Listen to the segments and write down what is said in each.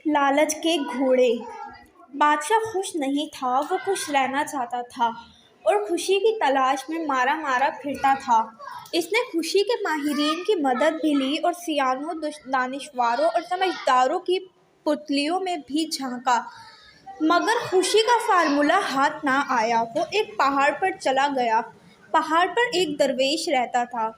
लालच के घोड़े। बादशाह खुश नहीं था, वो खुश रहना चाहता था और खुशी की तलाश में मारा मारा फिरता था। इसने खुशी के माहिरीन की मदद भी ली और सियानों, दानिशवारों और समझदारों की पुतलियों में भी झांका, मगर खुशी का फार्मूला हाथ ना आया। वो एक पहाड़ पर चला गया। पहाड़ पर एक दरवेश रहता था।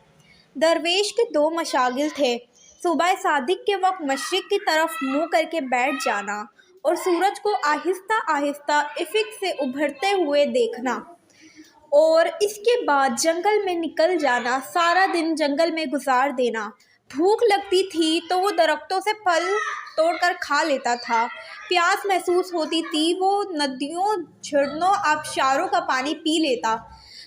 दरवेश के दो मशागिल थे। सुबह सादिक के वक्त मशरिक की तरफ मुंह करके बैठ जाना और सूरज को आहिस्ता आहिस्ता इफिक से उभरते हुए देखना, और इसके बाद जंगल में निकल जाना, सारा दिन जंगल में गुजार देना। भूख लगती थी तो वो दरख्तों से फल तोड़कर खा लेता था। प्यास महसूस होती थी, वो नदियों, झरनों, आबशारों का पानी पी लेता।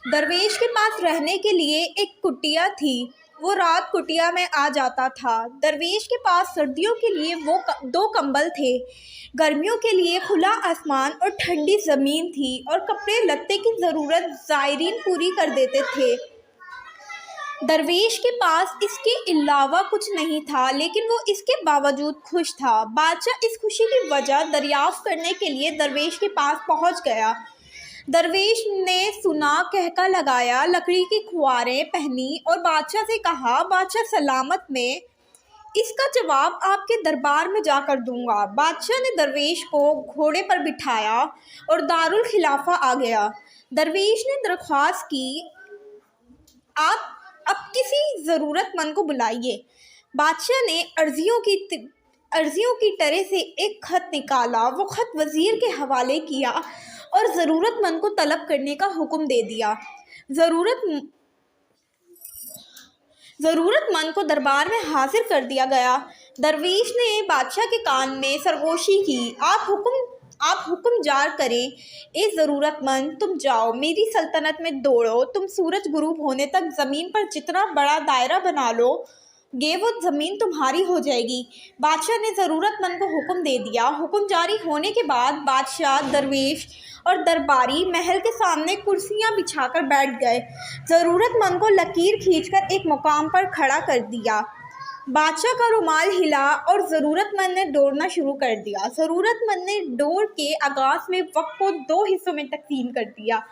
दरवेश के पास रहने के लिए एक कुटिया थी। वो रात कुटिया में आ जाता था। दरवेश के पास सर्दियों के लिए वो दो कंबल थे, गर्मियों के लिए खुला आसमान और ठंडी ज़मीन थी, और कपड़े लत्ते की ज़रूरत ज़ायरीन पूरी कर देते थे। दरवेश के पास इसके अलावा कुछ नहीं था, लेकिन वो इसके बावजूद खुश था। बादशाह इस खुशी की वजह दरियाफ्त करने के लिए दरवेश के पास पहुंच गया। दरवेश ने सुना, कहका लगाया, लकड़ी की खुआरें पहनी और बादशाह से कहा, बादशाह सलामत में, इसका जवाब आपके दरबार में जाकर दूंगा। बादशाह ने दरवेश को घोड़े पर बिठाया और दारुल खिलाफा आ गया। दरवेश ने दरख्वास्त की, आप अब किसी ज़रूरतमंद को बुलाइए। बादशाह ने अर्जियों की टरे से एक खत निकाला। वो खत वज़ीर के हवाले किया और ज़रूरतमंद को तलब करने का हुक्म दे दिया। ज़रूरतमंद को दरबार में हाजिर कर दिया गया। दरवेश ने बादशाह के कान में सरगोशी की, आप हुक्म जार करें, ए ज़रूरतमंद, तुम जाओ, मेरी सल्तनत में दौड़ो। तुम सूरज गुरूब होने तक ज़मीन पर जितना बड़ा दायरा बना लोगे, वो ज़मीन तुम्हारी हो जाएगी। बादशाह ने ज़रूरतमंद को हुक्म दे दिया। हुक्म जारी होने के बाद बादशाह, दरवेश और दरबारी महल के सामने कुर्सियां बिछाकर बैठ गए। ज़रूरतमंद को लकीर खींचकर एक मुकाम पर खड़ा कर दिया। बादशाह का रुमाल हिला और ज़रूरतमंद ने दौड़ना शुरू कर दिया। ज़रूरतमंद ने दौड़ के आगाज़ में वक्त को दो हिस्सों में तकसीम कर दिया,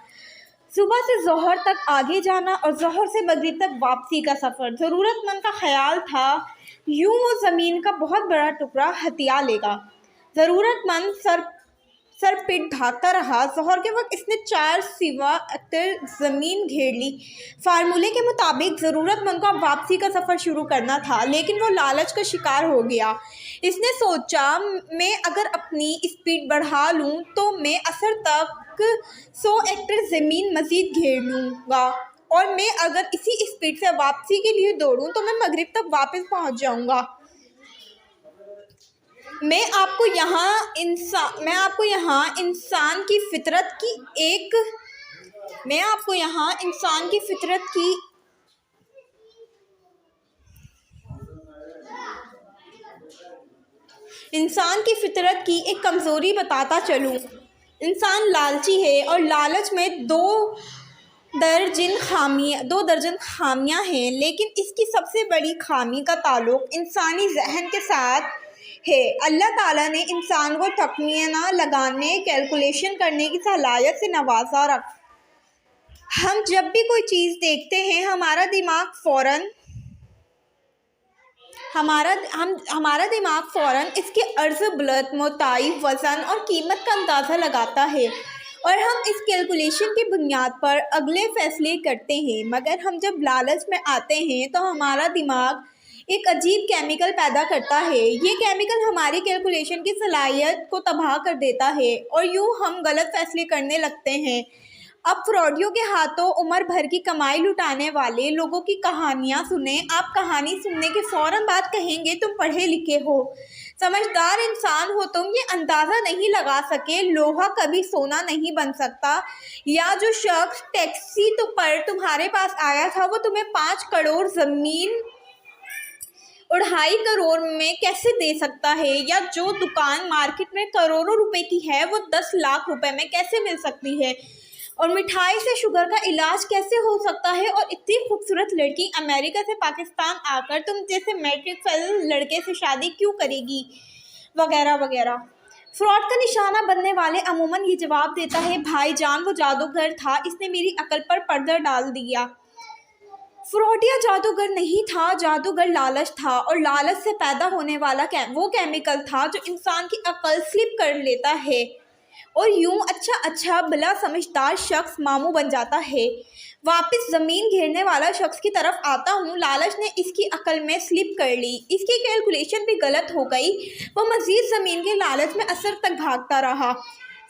सुबह से ज़ोहर तक आगे जाना और ज़ोहर से मगरिब तक वापसी का सफ़र। ज़रूरतमंद का ख्याल था, यूं वो ज़मीन का बहुत बड़ा टुकड़ा हथिया लेगा। ज़रूरतमंद सर पिट भागता रहा। ज़ोहर के वक्त इसने 4 सिवा एकड़ ज़मीन घेर ली। फार्मूले के मुताबिक ज़रूरतमंद को वापसी का सफ़र शुरू करना था, लेकिन वो लालच का शिकार हो गया। इसने सोचा, मैं अगर अपनी स्पीड बढ़ा लूँ तो मैं असर तक 100 एकड़ ज़मीन मज़ीद घेर लूँगा, और मैं अगर इसी स्पीड से वापसी के लिए दौड़ूँ तो मैं मगरिब तक वापस पहुँच जाऊँगा। मैं आपको यहाँ इंसान की फितरत की एक कमज़ोरी बताता चलूँ। इंसान लालची है और लालच में दो दर्जन खामियां हैं, लेकिन इसकी सबसे बड़ी खामी का ताल्लुक इंसानी जहन के साथ है। अल्लाह ताला ने इंसान को तखमीना लगाने, कैलकुलेशन करने की सलाहियत से नवाजा हम जब भी कोई चीज़ देखते हैं, हमारा दिमाग फ़ौरन इसके अर्ज़, बुलंद, मोटाई, वज़न और कीमत का अंदाज़ा लगाता है, और हम इस कैलकुलेशन की बुनियाद पर अगले फ़ैसले करते हैं। मगर हम जब लालच में आते हैं तो हमारा दिमाग एक अजीब केमिकल पैदा करता है। ये केमिकल हमारी कैलकुलेशन की सलाहियत को तबाह कर देता है, और यूँ हम गलत फ़ैसले करने लगते हैं। अब फ्रॉडियों के हाथों उम्र भर की कमाई लुटाने वाले लोगों की कहानियाँ सुनें। आप कहानी सुनने के फ़ौरन बाद कहेंगे, तुम पढ़े लिखे हो, समझदार इंसान हो, तुम ये अंदाज़ा नहीं लगा सके, लोहा कभी सोना नहीं बन सकता, या जो शख्स टैक्सी पर तुम्हारे पास आया था वो तुम्हें 5 करोड़ ज़मीन 2.5 करोड़ में कैसे दे सकता है, या जो दुकान मार्केट में करोड़ों रुपए की है वो 10 लाख रुपए में कैसे मिल सकती है, और मिठाई से शुगर का इलाज कैसे हो सकता है, और इतनी खूबसूरत लड़की अमेरिका से पाकिस्तान आकर तुम जैसे मैट्रिक फेल लड़के से शादी क्यों करेगी। वगैरह वगैरह। फ्रॉड का निशाना बनने वाले अमूमन ये जवाब देता है, भाई जान वो जादूगर था, इसने मेरी अकल पर पर्दा डाल दिया। फ्रॉडिया जादूगर नहीं था, जादूगर लालच था, और लालच से पैदा होने वाला वो केमिकल था जो इंसान की अकल स्लिप कर लेता है और यूं अच्छा अच्छा भला समझदार शख्स मामू बन जाता है। वापस ज़मीन घेरने वाला शख्स की तरफ आता हूँ। लालच ने इसकी अकल में स्लिप कर ली, इसकी कैलकुलेशन भी गलत हो गई। वो मज़ीद ज़मीन के लालच में असर तक भागता रहा।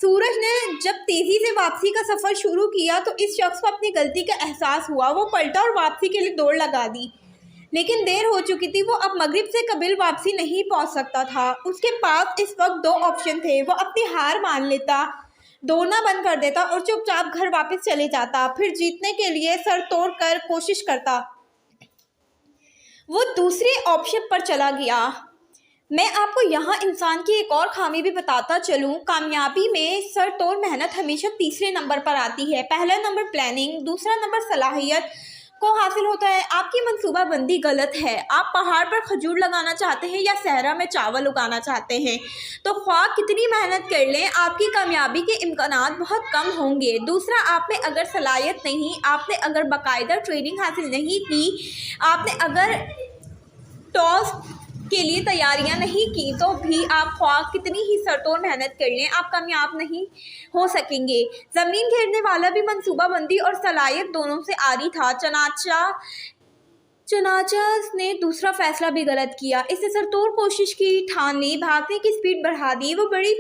सूरज ने जब तेज़ी से वापसी का सफ़र शुरू किया तो इस शख्स को अपनी गलती का एहसास हुआ। वो पलटा और वापसी के लिए दौड़ लगा दी, लेकिन देर हो चुकी थी। वो अब मगरिब से कबिल वापसी नहीं पहुंच सकता था। उसके पास इस वक्त दो ऑप्शन थे। वो अपनी हार मान लेता, दौड़ना बंद कर देता और चुपचाप घर वापस चले जाता, फिर जीतने के लिए सर तोड़ कर कोशिश करता। वो दूसरे ऑप्शन पर चला गया। मैं आपको यहाँ इंसान की एक और खामी भी बताता चलूँ। कामयाबी में सर तोड़ मेहनत हमेशा तीसरे नंबर पर आती है। पहला नंबर प्लानिंग, दूसरा नंबर सलाहियत को हासिल होता है। आपकी मनसूबाबंदी गलत है। आप पहाड़ पर खजूर लगाना चाहते हैं या सहरा में चावल उगाना चाहते हैं, तो ख्वाह कितनी मेहनत कर लें, आपकी कामयाबी के इम्कानात बहुत कम होंगे। दूसरा, आप में अगर सलाहियत नहीं, आपने अगर बाकायदा ट्रेनिंग हासिल नहीं की, आपने अगर टॉस के लिए तैयारियां नहीं की, तो भी आप ख्वाह कितनी ही सरतोड़ मेहनत कर लें, आप कामयाब नहीं हो सकेंगे। ज़मीन घेरने वाला भी मनसूबाबंदी और सलाहियत दोनों से आरी था। चनाचा ने दूसरा फैसला भी गलत किया। इसने सरतोड़ कोशिश की, ठान ली, भागने की स्पीड बढ़ा दी। वो बड़ी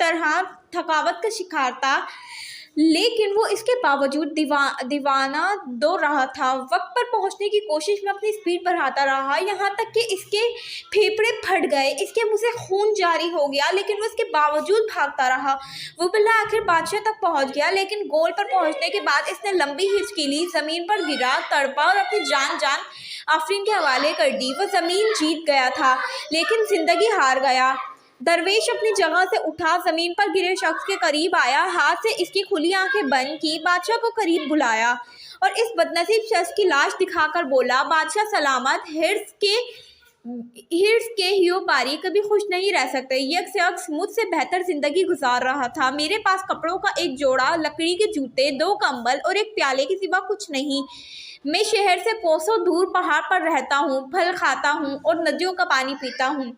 तरह थकावट का शिकार था, लेकिन वो इसके बावजूद दीवाना दौड़ रहा था। वक्त पर पहुंचने की कोशिश में अपनी स्पीड बढ़ाता रहा, यहाँ तक कि इसके फेफड़े फट गए, इसके मुंह से खून जारी हो गया, लेकिन वो इसके बावजूद भागता रहा। वो बिल्ला आखिर बादशाह तक पहुंच गया, लेकिन गोल पर पहुंचने के बाद इसने लंबी हिचकी ली, ज़मीन पर गिरा, तड़पा और अपनी जान आफरीन के हवाले कर दी। वो ज़मीन जीत गया था, लेकिन ज़िंदगी हार गया। दरवेश अपनी जगह से उठा, ज़मीन पर गिरे शख्स के करीब आया, हाथ से इसकी खुली आंखें बंद की, बादशाह को करीब बुलाया और इस बदनसीब शख्स की लाश दिखाकर बोला, बादशाह सलामत। हिर्स के हियो पारी कभी खुश नहीं रह सकते। यह शख्स मुझसे बेहतर ज़िंदगी गुजार रहा था। मेरे पास कपड़ों का एक जोड़ा, लकड़ी के जूते, 2 कंबल और एक प्याले के सिवा कुछ नहीं। मैं शहर से कोसों दूर पहाड़ पर रहता हूँ, फल खाता हूँ और नदियों का पानी पीता हूँ,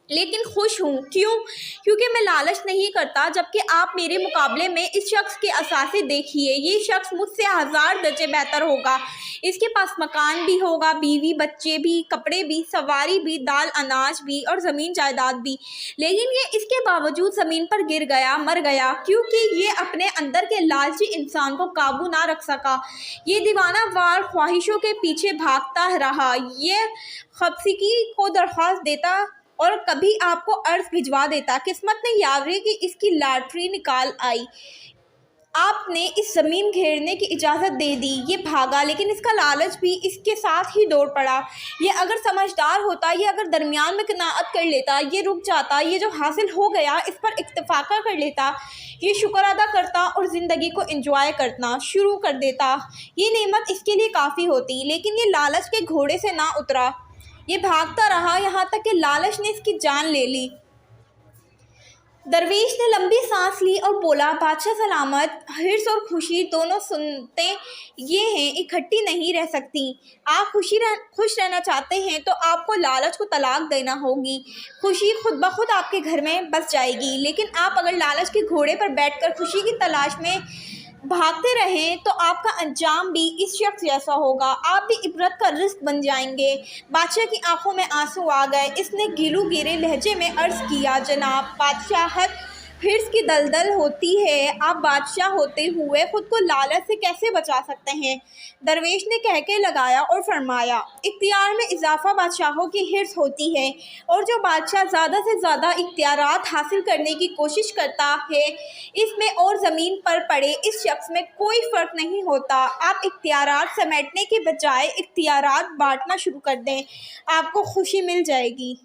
लेकिन खुश हूँ। क्यों? क्योंकि मैं लालच नहीं करता, जबकि आप मेरे मुकाबले में इस शख्स के असासे देखिए। ये शख्स मुझसे 1000 दर्जे बेहतर होगा। इसके पास मकान भी होगा, बीवी बच्चे भी, कपड़े भी, सवारी भी, दाल अनाज भी और ज़मीन जायदाद भी, लेकिन ये इसके बावजूद ज़मीन पर गिर गया, मर गया, क्योंकि ये अपने अंदर के लालची इंसान को काबू ना रख सका। ये दीवाना वार ख्वाहिशों के पीछे भागता रहा। ये खबसिकी को दरख्वास्त देता और कभी आपको अर्ज भिजवा देता। किस्मत ने यावरी की इसकी लॉटरी निकाल आई। आपने इस ज़मीन घेरने की इजाज़त दे दी। ये भागा, लेकिन इसका लालच भी इसके साथ ही दौड़ पड़ा। ये अगर समझदार होता, ये अगर दरमियान में कनाअत कर लेता, ये रुक जाता, ये जो हासिल हो गया इस पर इत्तेफाका कर लेता, ये शुक्र अदा करता और ज़िंदगी को एंजॉय करना शुरू कर देता, ये नेमत इसके लिए काफ़ी होती। लेकिन ये लालच के घोड़े से ना उतरा, ये भागता रहा, यहाँ तक कि लालच ने इसकी जान ले ली। दरवेश ने लंबी सांस ली और बोला, बादशाह सलामत। हिर्स और खुशी दोनों सुनते ये हैं, इकट्ठी नहीं रह सकती। आप खुश रहना चाहते हैं तो आपको लालच को तलाक देना होगी। खुशी खुद ब खुद आपके घर में बस जाएगी, लेकिन आप अगर लालच के घोड़े पर बैठकर खुशी की तलाश में भागते रहें तो आपका अंजाम भी इस शख्स जैसा होगा। आप भी इबरत का रिस्क बन जाएंगे। बादशाह की आंखों में आंसू आ गए। इसने गीलू गिरे लहजे में अर्ज़ किया, जनाब, बादशाहत हिर्स की दलदल होती है। आप बादशाह होते हुए खुद को लालच से कैसे बचा सकते हैं? दरवेश ने कहके लगाया और फरमाया, इख्तियार में इजाफा बादशाहों की हिर्स होती है, और जो बादशाह ज़्यादा से ज़्यादा इख्तियारात हासिल करने की कोशिश करता है, इसमें और ज़मीन पर पड़े इस शख्स में कोई फ़र्क नहीं होता। आप इख्तियारात समेटने के बजाय इख्तियारात बांटना शुरू कर दें, आपको खुशी मिल जाएगी।